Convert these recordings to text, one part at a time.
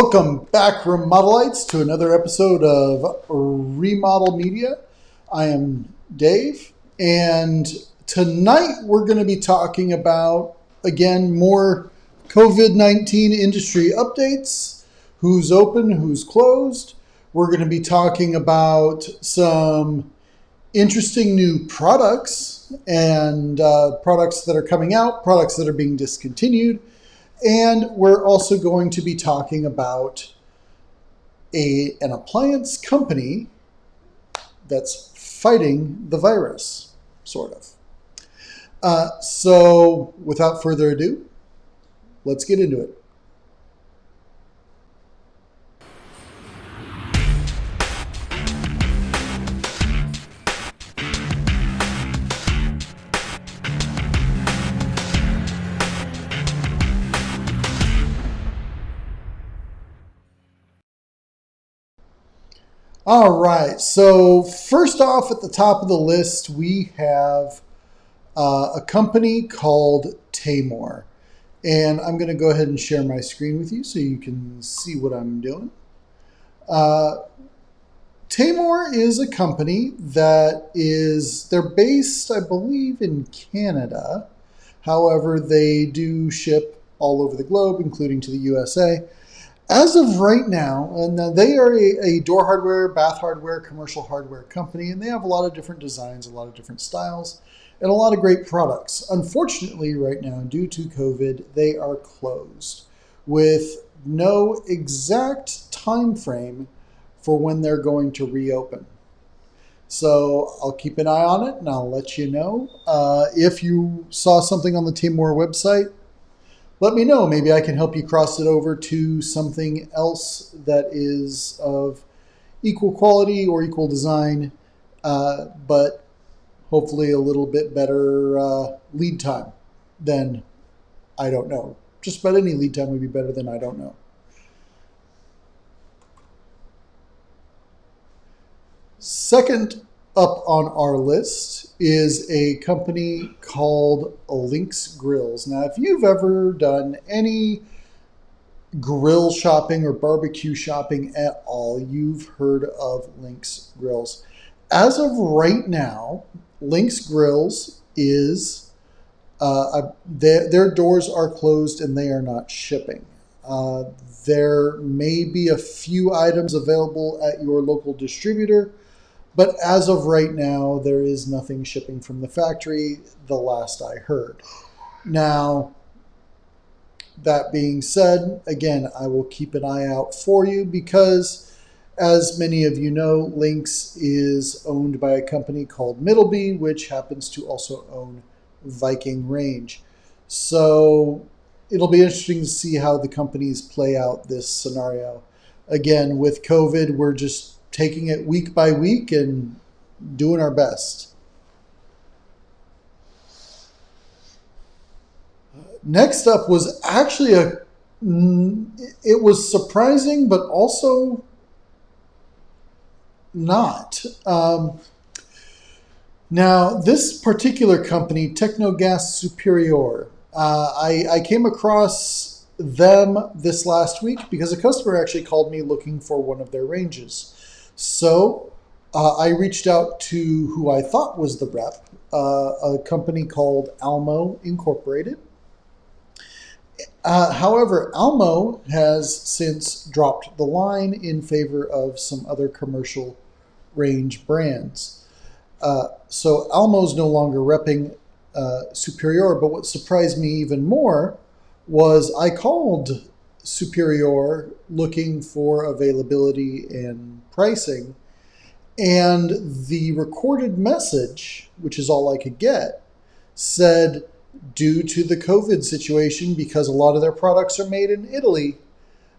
Welcome back, Remodelites, to another episode of Remodel Media. I am Dave, and tonight we're going to be talking about, again, more COVID-19 industry updates, who's open, who's closed. We're going to be talking about some interesting new products and products that are coming out, products that are being discontinued. And we're also going to be talking about an appliance company that's fighting the virus, sort of. So without further ado, let's get into it. All right, so first off at the top of the list, we have a company called Taymor. And I'm going to go ahead and share my screen with you so you can see what I'm doing. Taymor is a company they're based, I believe, in Canada. However, they do ship all over the globe, including to the USA. As of right now, and they are a door hardware, bath hardware, commercial hardware company, and they have a lot of different designs, a lot of different styles, and a lot of great products. Unfortunately, right now, due to COVID, they are closed with no exact time frame for when they're going to reopen. So I'll keep an eye on it, and I'll let you know. If you saw something on the Taymor website, let me know. Maybe I can help you cross it over to something else that is of equal quality or equal design, but hopefully a little bit better lead time than I don't know. Just about any lead time would be better than I don't know. Second up on our list is a company called Lynx Grills. Now, if you've ever done any grill shopping or barbecue shopping at all, you've heard of Lynx Grills. As of right now, Lynx Grills is, their doors are closed and they are not shipping. There may be a few items available at your local distributor, but as of right now, there is nothing shipping from the factory, the last I heard. Now, that being said, again, I will keep an eye out for you because, as many of you know, Lynx is owned by a company called Middleby, which happens to also own Viking range. So it'll be interesting to see how the companies play out this scenario. Again, with COVID, we're just taking it week by week and doing our best. Next up was actually it was surprising, but also not. Now, this particular company, Technogas Superior, I came across them this last week because a customer actually called me looking for one of their ranges. So I reached out to who I thought was the rep, a company called Almo Incorporated. However, Almo has since dropped the line in favor of some other commercial range brands. So Almo's no longer repping Superior, but what surprised me even more was I called Superior looking for availability and pricing, and the recorded message, which is all I could get, said due to the COVID situation, because a lot of their products are made in Italy,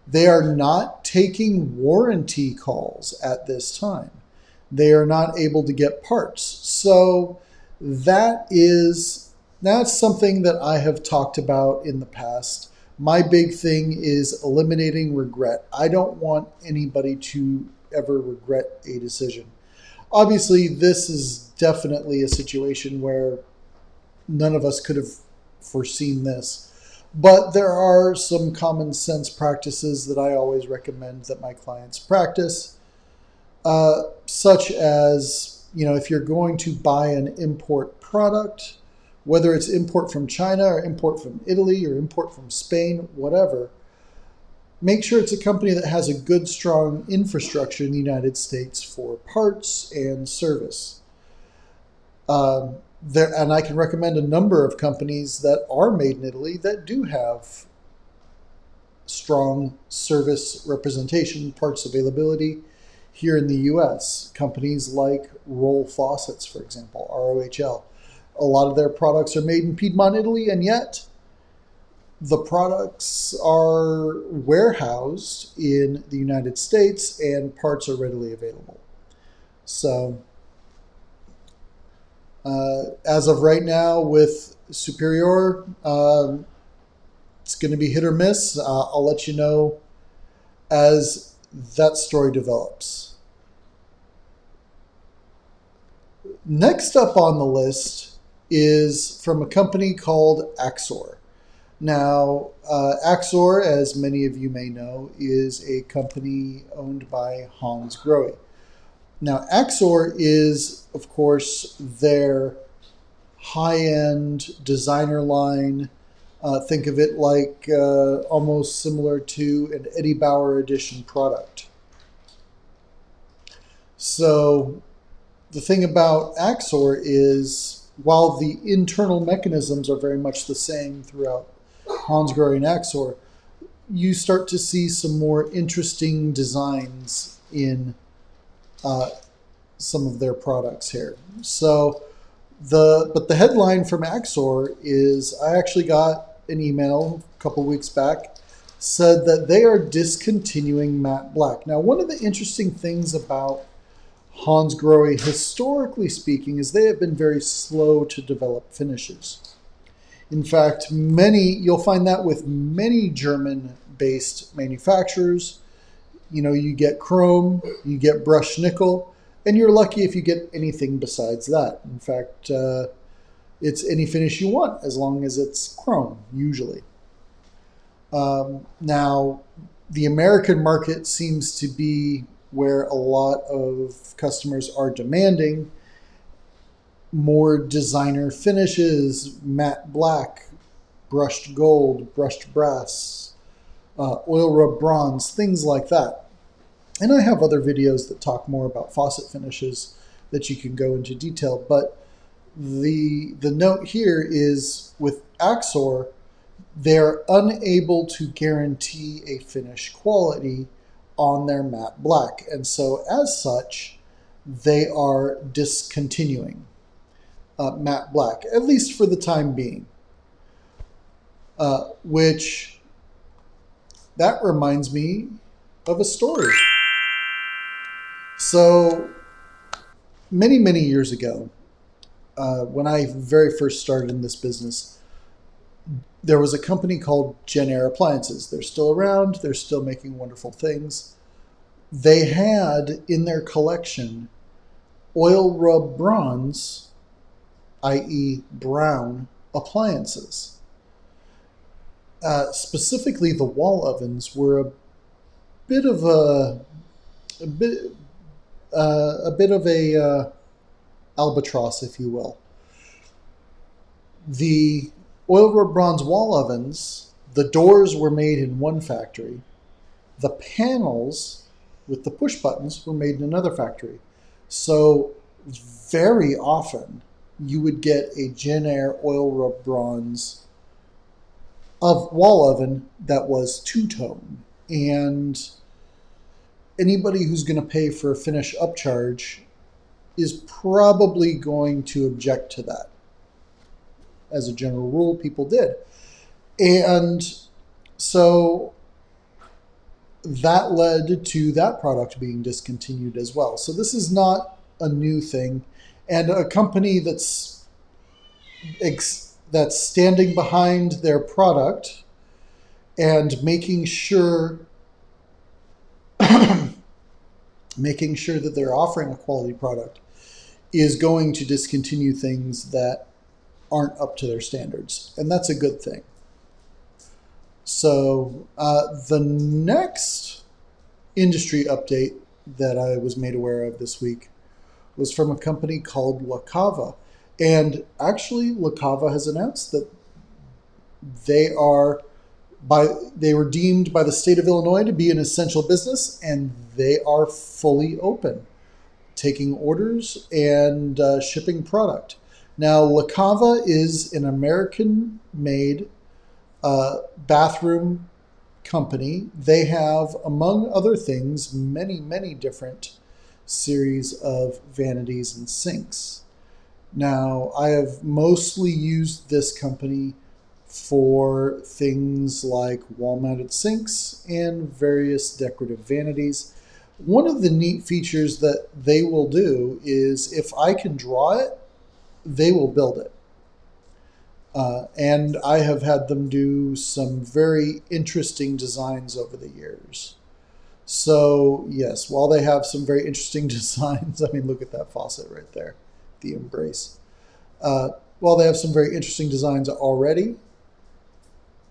they are not taking warranty calls at this time. They are not able to get parts. So that's something that I have talked about in the past. My big thing is eliminating regret. I don't want anybody to ever regret a decision. Obviously, this is definitely a situation where none of us could have foreseen this. But there are some common sense practices that I always recommend that my clients practice, such as, if you're going to buy an import product, whether it's import from China or import from Italy or import from Spain, whatever, make sure it's a company that has a good, strong infrastructure in the United States for parts and service. And I can recommend a number of companies that are made in Italy that do have strong service representation, parts availability here in the US. Companies like Roll Faucets, for example, ROHL. A lot of their products are made in Piedmont, Italy, and yet the products are warehoused in the United States and parts are readily available. So as of right now with Superior, it's going to be hit or miss. I'll let you know as that story develops. Next up on the list is from a company called Axor. Now, Axor, as many of you may know, is a company owned by Hans Grohe. Now, Axor is, of course, their high-end designer line. Think of it like almost similar to an Eddie Bauer edition product. So the thing about Axor is, while the internal mechanisms are very much the same throughout Hans Grohe and Axor, you start to see some more interesting designs in some of their products here. So but the headline from Axor is, I actually got an email a couple weeks back, said that they are discontinuing matte black. Now, one of the interesting things about Hans Grohe, historically speaking, is they have been very slow to develop finishes. In fact, you'll find that with many German-based manufacturers. You get chrome, you get brushed nickel, and you're lucky if you get anything besides that. In fact, it's any finish you want as long as it's chrome, usually. Now, the American market seems to be where a lot of customers are demanding more designer finishes, matte black, brushed gold, brushed brass, oil rub bronze, things like that. And I have other videos that talk more about faucet finishes that you can go into detail. But the note here is with Axor, they're unable to guarantee a finish quality on their matte black. And so as such, they are discontinuing matte black, at least for the time being. Which, that reminds me of a story. So many, many years ago, when I very first started in this business, there was a company called Genair Appliances. They're still around. They're still making wonderful things. They had in their collection oil rub bronze, i.e. brown, appliances. Specifically, the wall ovens were a bit of a albatross, if you will. The oil rub bronze wall ovens, the doors were made in one factory. The panels with the push buttons were made in another factory. So very often you would get a Genair oil rub bronze of wall oven that was two-tone. And anybody who's going to pay for a finish upcharge is probably going to object to that. As a general rule, people did. And so that led to that product being discontinued as well. So this is not a new thing. And a company that's standing behind their product and making sure that they're offering a quality product is going to discontinue things that aren't up to their standards. And that's a good thing. So the next industry update that I was made aware of this week was from a company called Lacava. And actually, Lacava has announced that they are they were deemed by the state of Illinois to be an essential business, and they are fully open, taking orders and shipping product. Now, Lacava is an American-made bathroom company. They have, among other things, many different series of vanities and sinks. Now, I have mostly used this company for things like wall-mounted sinks and various decorative vanities. One of the neat features that they will do is if I can draw it, they will build it. And I have had them do some very interesting designs over the years. So yes, while they have some very interesting designs, I mean, look at that faucet right there, the embrace. While they have some very interesting designs already,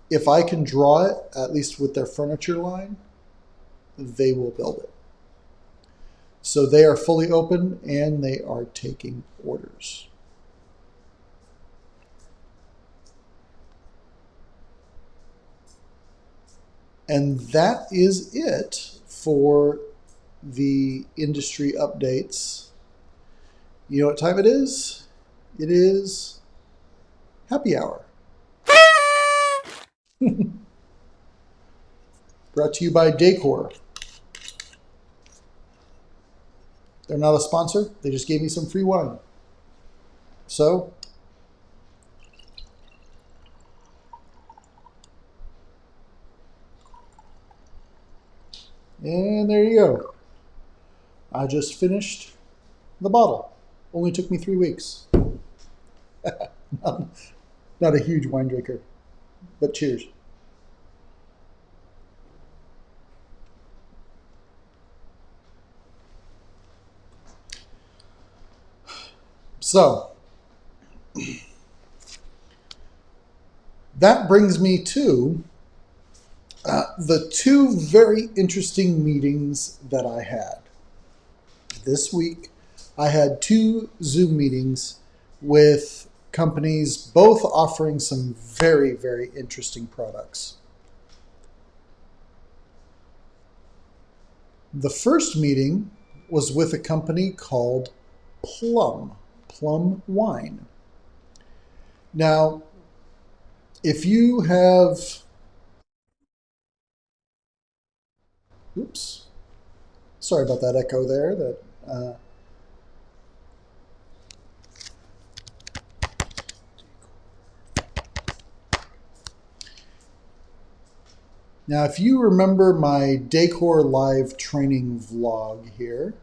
if I can draw it, at least with their furniture line, they will build it. So they are fully open and they are taking orders. And that is it for the industry updates. You know what time it is? It is happy hour. Brought to you by Decor. They're not a sponsor. They just gave me some free wine. So, and there you go. I just finished the bottle. Only took me 3 weeks. Not a huge wine drinker, but cheers. So, that brings me to the two very interesting meetings that I had. This week, I had 2 Zoom meetings with companies both offering some very interesting products. The first meeting was with a company called Plum Wine. Now, if you have, oops, sorry about that echo there. Now, if you remember my Decor live training vlog here,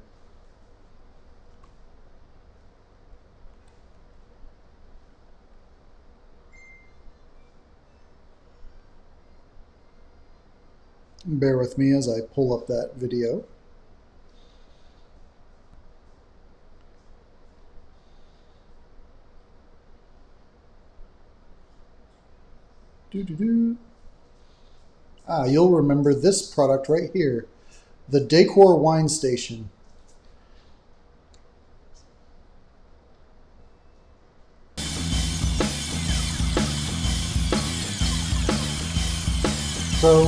bear with me as I pull up that video. You'll remember this product right here, the Decor Wine Station. So,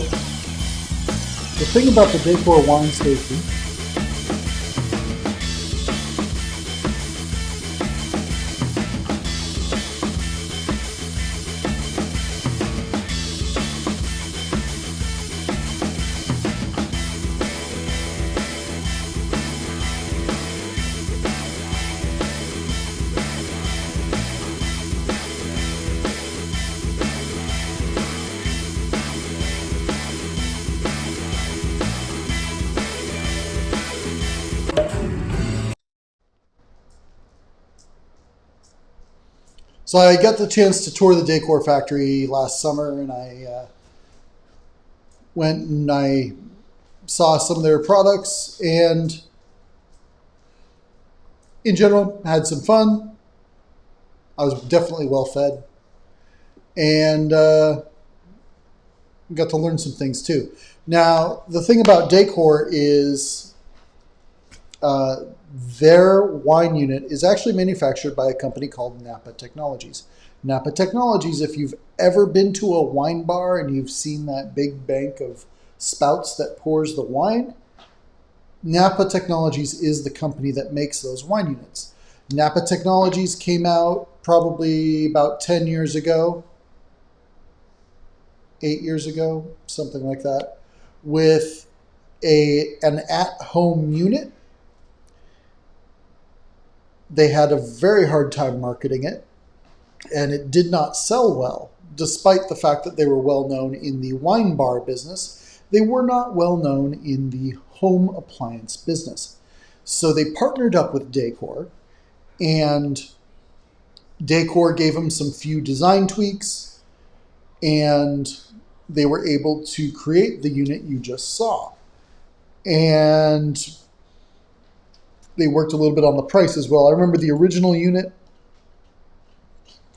the thing about the Decor Wine Station So I got the chance to tour the Decor factory last summer, and I went and I saw some of their products, and in general, had some fun. I was definitely well fed, and got to learn some things too. Now, the thing about Decor is their wine unit is actually manufactured by a company called Napa Technologies. Napa Technologies, if you've ever been to a wine bar and you've seen that big bank of spouts that pours the wine, Napa Technologies is the company that makes those wine units. Napa Technologies came out probably about 10 years ago, 8 years ago, something like that, with an at-home unit. They had a very hard time marketing it, and it did not sell well, despite the fact that they were well known in the wine bar business. They were not well known in the home appliance business. So they partnered up with Decor, and Decor gave them some few design tweaks, and they were able to create the unit you just saw. And they worked a little bit on the price as well. I remember the original unit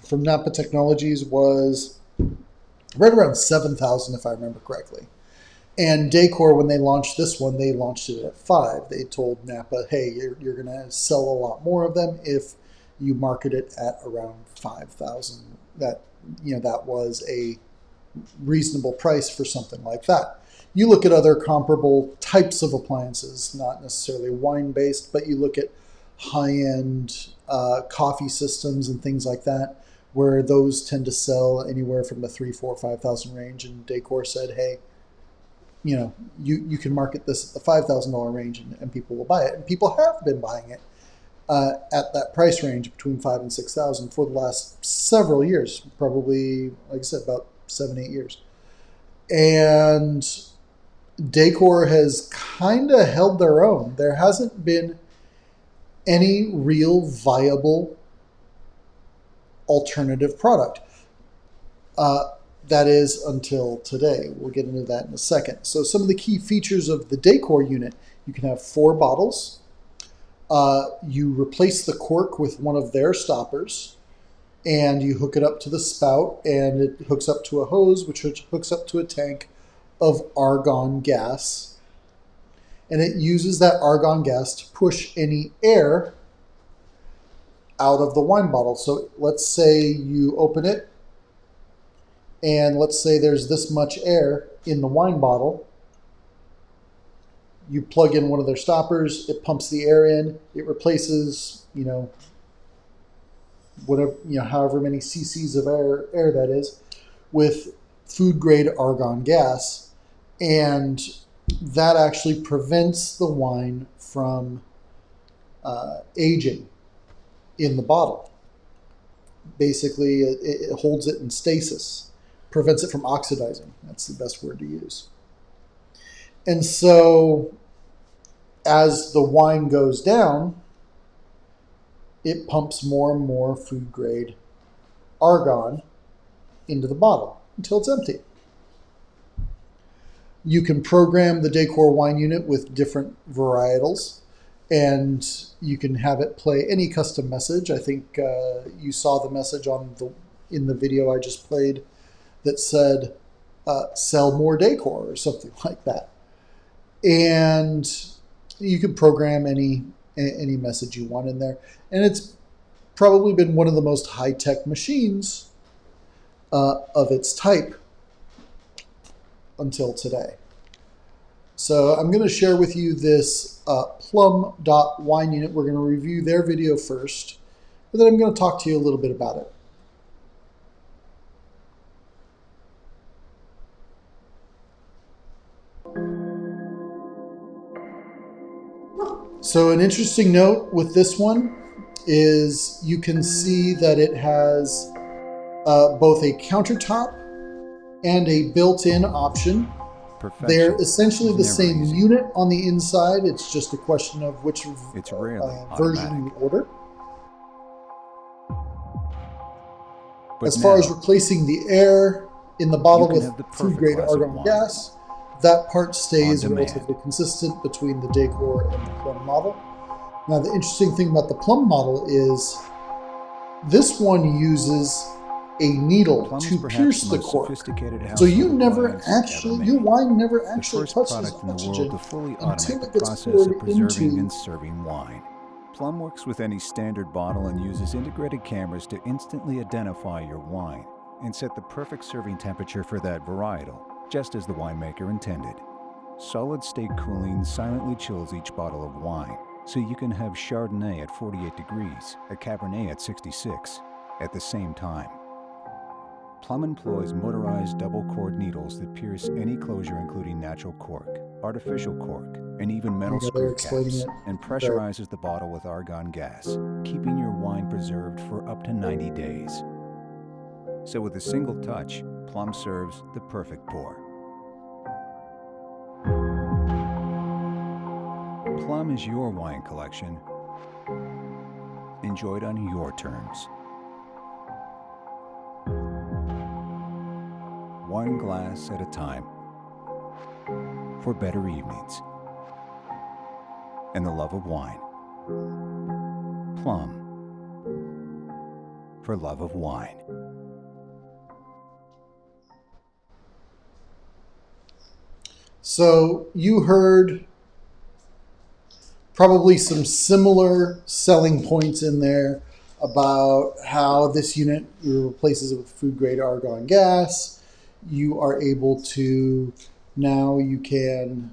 from Napa Technologies was right around $7,000, if I remember correctly. And Decor, when they launched this one, they launched it at $5,000. They told Napa, hey, you're going to sell a lot more of them if you market it at around $5,000. That was a reasonable price for something like that. You look at other comparable types of appliances, not necessarily wine-based, but you look at high-end coffee systems and things like that, where those tend to sell anywhere from the $3,000, $4,000, $5,000 range. And Decor said, hey, you can market this at the $5,000 range and people will buy it. And people have been buying it at that price range between $5,000 and $6,000 for the last several years, probably, like I said, about 7-8 years. And Decor has kind of held their own. There hasn't been any real viable alternative product. That is until today. We'll get into that in a second. So some of the key features of the Decor unit: you can have 4 bottles. You replace the cork with one of their stoppers, and you hook it up to the spout, and it hooks up to a hose, which hooks up to a tank of argon gas. And it uses that argon gas to push any air out of the wine bottle. So let's say you open it, and let's say there's this much air in the wine bottle. You plug in one of their stoppers, it pumps the air in, it replaces, whatever, however many cc's of air that is, with food grade argon gas. And that actually prevents the wine from aging in the bottle. Basically, it holds it in stasis, prevents it from oxidizing. That's the best word to use. And so as the wine goes down, it pumps more and more food grade argon into the bottle until it's empty. You can program the Decor wine unit with different varietals, and you can have it play any custom message. I think you saw the message in the video I just played that said, sell more Decor or something like that. And you can program any message you want in there. And it's probably been one of the most high-tech machines of its type until today. So I'm going to share with you this Plum wine unit. We're going to review their video first, and then I'm going to talk to you a little bit about it. So an interesting note with this one is you can see that it has both a countertop and a built-in option. They're essentially the same unit on the inside. It's just a question of which version you order. As far as replacing the air in the bottle with food-grade argon gas, that part stays relatively consistent between the Decor and the Plum model. Now, the interesting thing about the Plum model is this one uses a needle Plum is to perhaps pierce the the most cork. sophisticated So household your appliance wine never ever made. The actually first touches product in the world oxygen to fully until automate the it gets process poured of preserving into. and serving wine. Plum works with any standard bottle and uses integrated cameras to instantly identify your wine and set the perfect serving temperature for that varietal, just as the winemaker intended. Solid-state cooling silently chills each bottle of wine, so you can have Chardonnay at 48 degrees, a Cabernet at 66, at the same time. Plum employs motorized double-cord needles that pierce any closure, including natural cork, artificial cork, and even metal screw caps, and pressurizes the bottle with argon gas, keeping your wine preserved for up to 90 days. So with a single touch, Plum serves the perfect pour. Plum is your wine collection, enjoyed on your terms. One glass at a time, for better evenings, and the love of wine. Plum, for love of wine. So you heard probably some similar selling points in there about how this unit replaces it with food grade argon gas. You are able to, now you can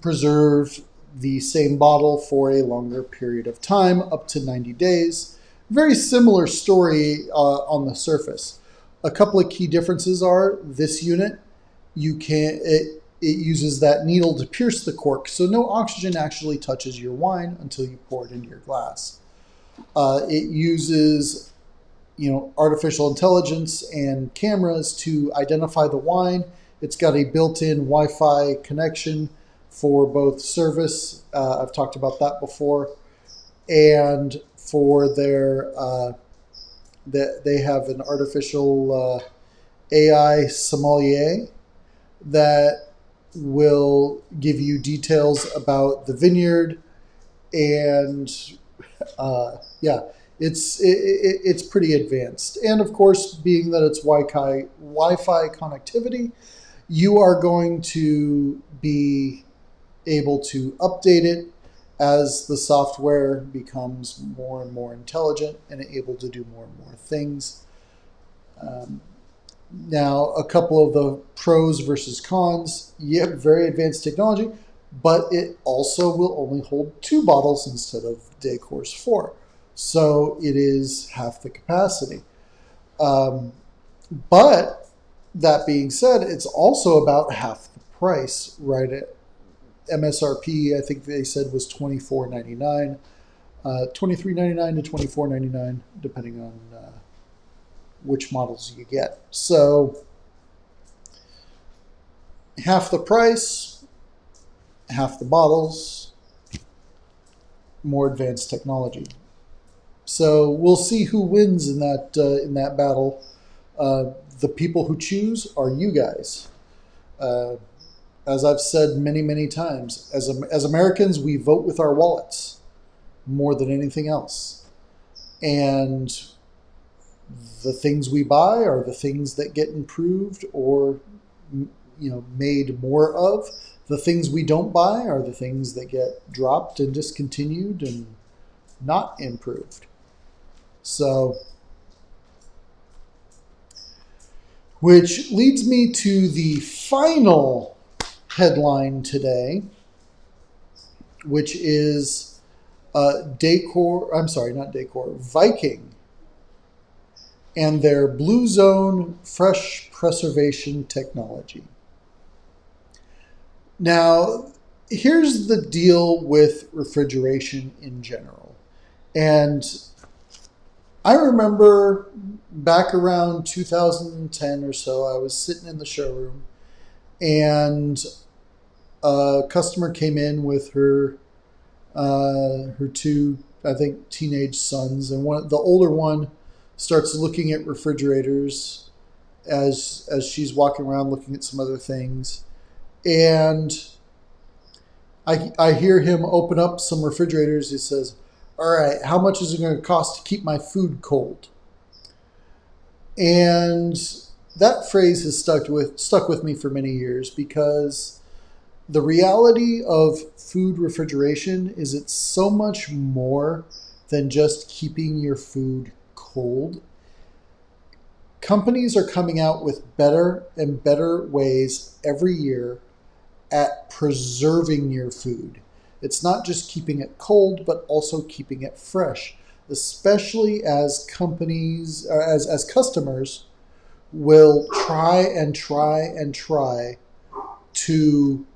preserve the same bottle for a longer period of time, up to 90 days. Very similar story on the surface. A couple of key differences are this unit, it uses that needle to pierce the cork, so no oxygen actually touches your wine until you pour it into your glass. It uses, artificial intelligence and cameras to identify the wine. It's got a built-in Wi-Fi connection for both service. I've talked about that before, and for their they have an artificial AI sommelier that will give you details about the vineyard, and it's pretty advanced. And of course, being that it's Wi-Fi connectivity, you are going to be able to update it as the software becomes more and more intelligent and able to do more and more things. Now, a couple of the pros versus cons. Very advanced technology, but it also will only hold 2 bottles instead of Decor's 4. So it is half the capacity. But that being said, it's also about half the price, right? At MSRP, I think they said was $24.99, $23.99 to $24.99, depending on which models you get. So half the price, half the bottles, more advanced technology. So we'll see who wins in that battle. The people who choose are you guys. As I've said many, many times, as Americans, we vote with our wallets more than anything else. And the things we buy are the things that get improved or made more of. The things we don't buy are the things that get dropped and discontinued and not improved. So, which leads me to the final headline today, which is Viking and their Bluezone fresh preservation technology. Now, here's the deal with refrigeration in general. And I remember back around 2010 or so, I was sitting in the showroom and a customer came in with her 2, I think, teenage sons, and the older one starts looking at refrigerators as she's walking around looking at some other things, and I hear him open up some refrigerators. He says, all right, how much is it going to cost to keep my food cold? And that phrase has stuck with me for many years, because the reality of food refrigeration is it's so much more than just keeping your food cold. Companies are coming out with better and better ways every year at preserving your food. It's not just keeping it cold, but also keeping it fresh, especially as companies, or as customers will try and try and try to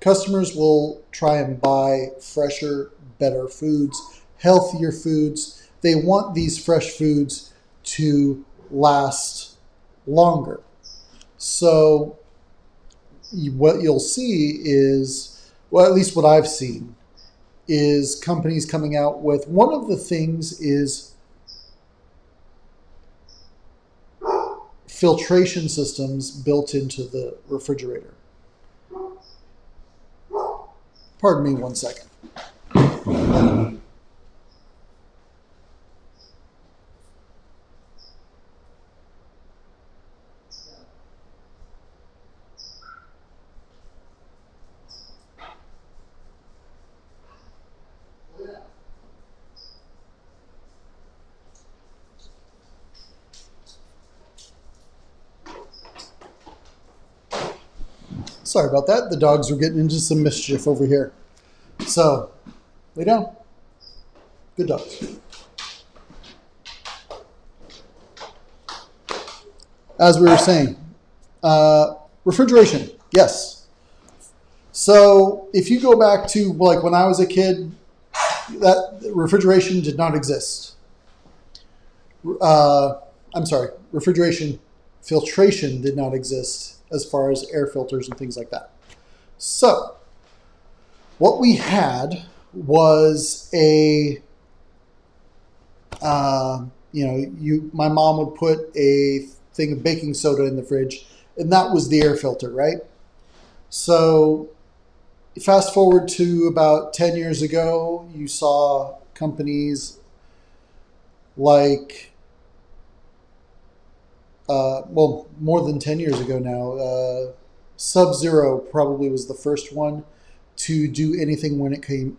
customers will try and buy fresher, better foods, healthier foods. They want these fresh foods to last longer. So what you'll see is, well, at least what I've seen, is companies coming out with, one of the things is filtration systems built into the refrigerator. Pardon me 1 second. Sorry about that. The dogs were getting into some mischief over here. So, lay down. Good dogs. As we were saying, refrigeration, yes. So if you go back to like when I was a kid, that refrigeration did not exist. Refrigeration filtration did not exist as far as air filters and things like that. So what we had was my mom would put a thing of baking soda in the fridge, and that was the air filter, right? So fast forward to about 10 years ago, you saw companies like, more than 10 years ago now, Sub-Zero probably was the first one to do anything when it came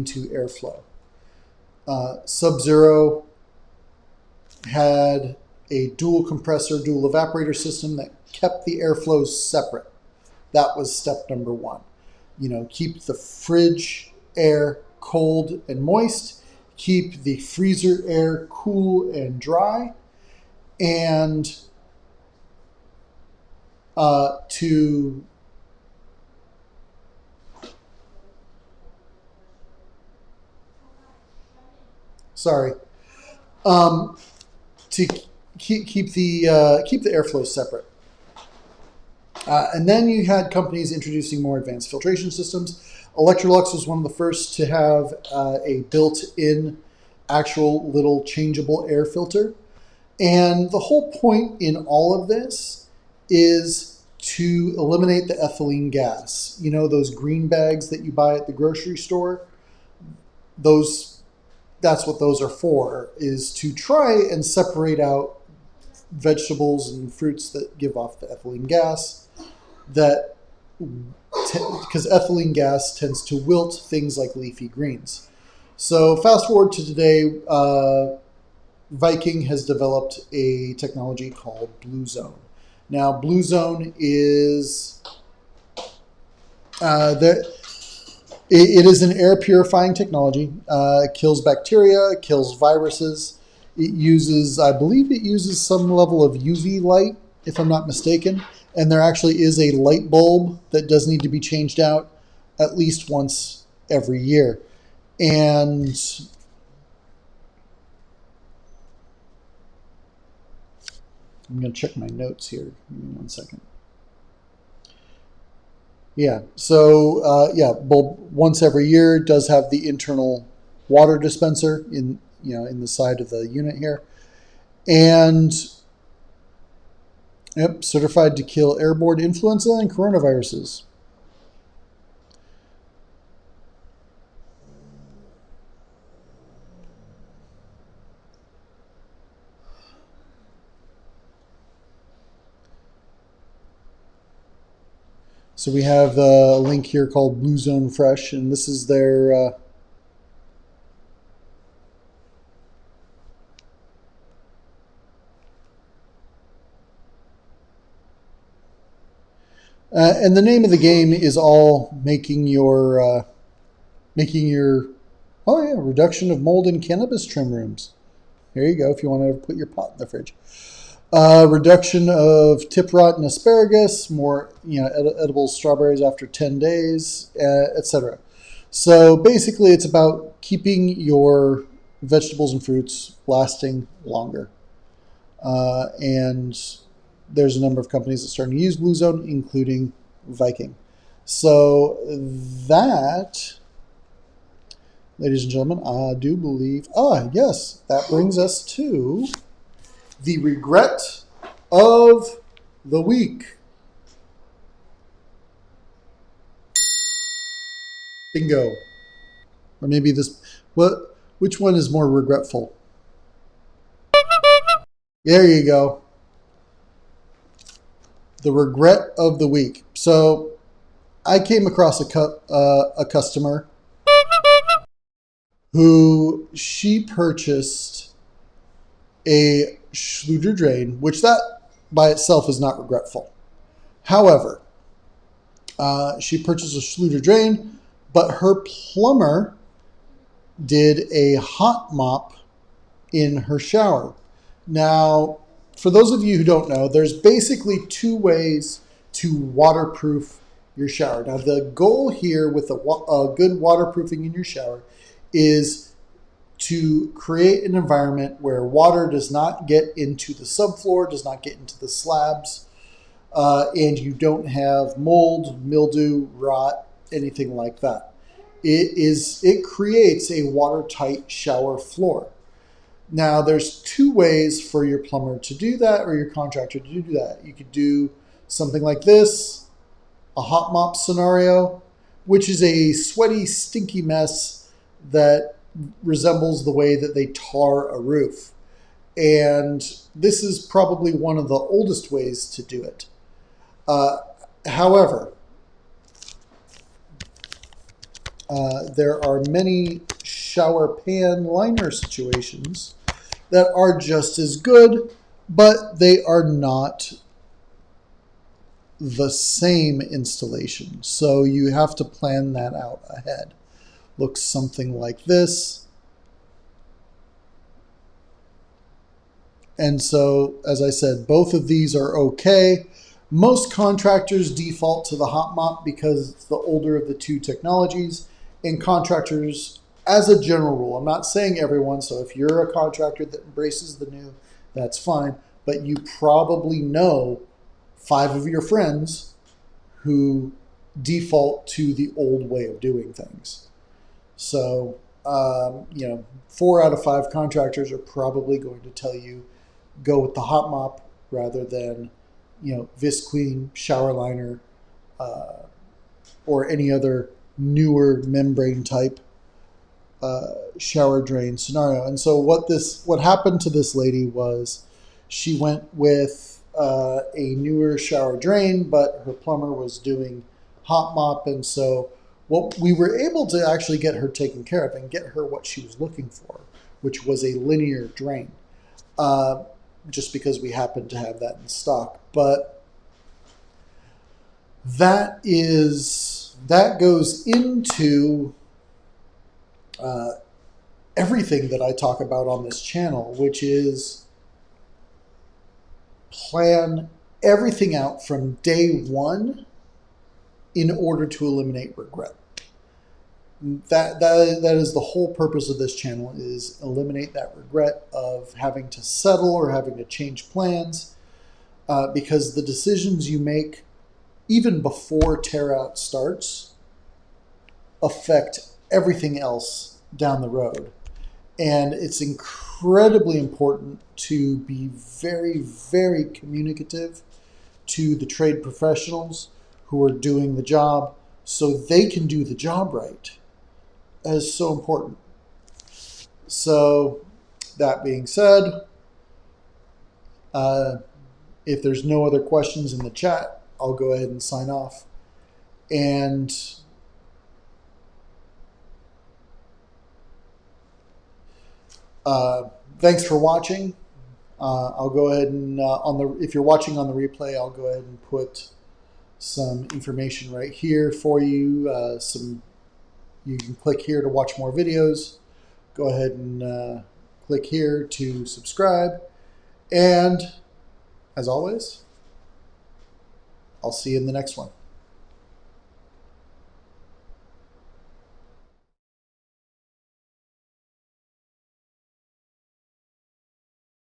to airflow. Sub-Zero had a dual compressor, dual evaporator system that kept the airflows separate. That was step number one. Keep the fridge air cold and moist, keep the freezer air cool and dry, and to keep the airflow separate. And then you had companies introducing more advanced filtration systems. Electrolux was one of the first to have a built-in actual little changeable air filter. And the whole point in all of this is to eliminate the ethylene gas. Those green bags that you buy at the grocery store? That's what those are for, is to try and separate out vegetables and fruits that give off the ethylene gas, because ethylene gas tends to wilt things like leafy greens. So fast forward to today, Viking has developed a technology called Bluezone. Now, Bluezone is it is an air purifying technology. It kills bacteria, it kills viruses. I believe it uses some level of UV light, if I'm not mistaken. And there actually is a light bulb that does need to be changed out at least once every year. And I'm going to check my notes here. Give me 1 second. Yeah, so bulb once every year. Does have the internal water dispenser in the side of the unit here, and certified to kill airborne influenza and coronaviruses. So we have a link here called Bluezone Fresh, and this is their and the name of the game is all making your oh yeah, reduction of mold in cannabis trim rooms. There you go. If you want to put your pot in the fridge. Reduction of tip rot and asparagus, more edible strawberries after 10 days, etc. So basically, it's about keeping your vegetables and fruits lasting longer. And there's a number of companies that are starting to use Bluezone, including Viking. So that, ladies and gentlemen, I do believe, yes, that brings us to the regret of the week. Bingo. Or maybe this, which one is more regretful? There you go. The regret of the week. So I came across a customer who she purchased a Schluter drain, which that by itself is not regretful. However, she purchased a Schluter drain, but her plumber did a hot mop in her shower. Now, for those of you who don't know, there's basically two ways to waterproof your shower. Now, the goal here with a good waterproofing in your shower is to create an environment where water does not get into the subfloor, does not get into the slabs, and you don't have mold, mildew, rot, anything like that. It creates a watertight shower floor. Now, there's two ways for your plumber to do that or your contractor to do that. You could do something like this, a hot mop scenario, which is a sweaty, stinky mess that resembles the way that they tar a roof. And this is probably one of the oldest ways to do it. However, there are many shower pan liner situations that are just as good, but they are not the same installation. So you have to plan that out ahead. Looks something like this. And so, as I said, both of these are okay. Most contractors default to the hot mop because it's the older of the two technologies. And contractors, as a general rule, I'm not saying everyone, so if you're a contractor that embraces the new, that's fine. But you probably know 5 of your friends who default to the old way of doing things. So, 4 out of 5 contractors are probably going to tell you go with the hot mop rather than, Visqueen, shower liner, or any other newer membrane type shower drain scenario. And so what happened to this lady was she went with a newer shower drain, but her plumber was doing hot mop. And so what we were able to actually get her taken care of and get her what she was looking for, which was a linear drain, just because we happened to have that in stock. But that goes into everything that I talk about on this channel, which is plan everything out from day one in order to eliminate regret. That is the whole purpose of this channel, is eliminate that regret of having to settle or having to change plans, because the decisions you make even before tear out starts affect everything else down the road. And it's incredibly important to be very, very communicative to the trade professionals who are doing the job so they can do the job right. That is so important. So that being said, if there's no other questions in the chat, I'll go ahead and sign off. And thanks for watching. I'll go ahead and if you're watching on the replay, I'll go ahead and put some information right here for you. You can click here to watch more videos. Go ahead and click here to subscribe. And as always, I'll see you in the next one.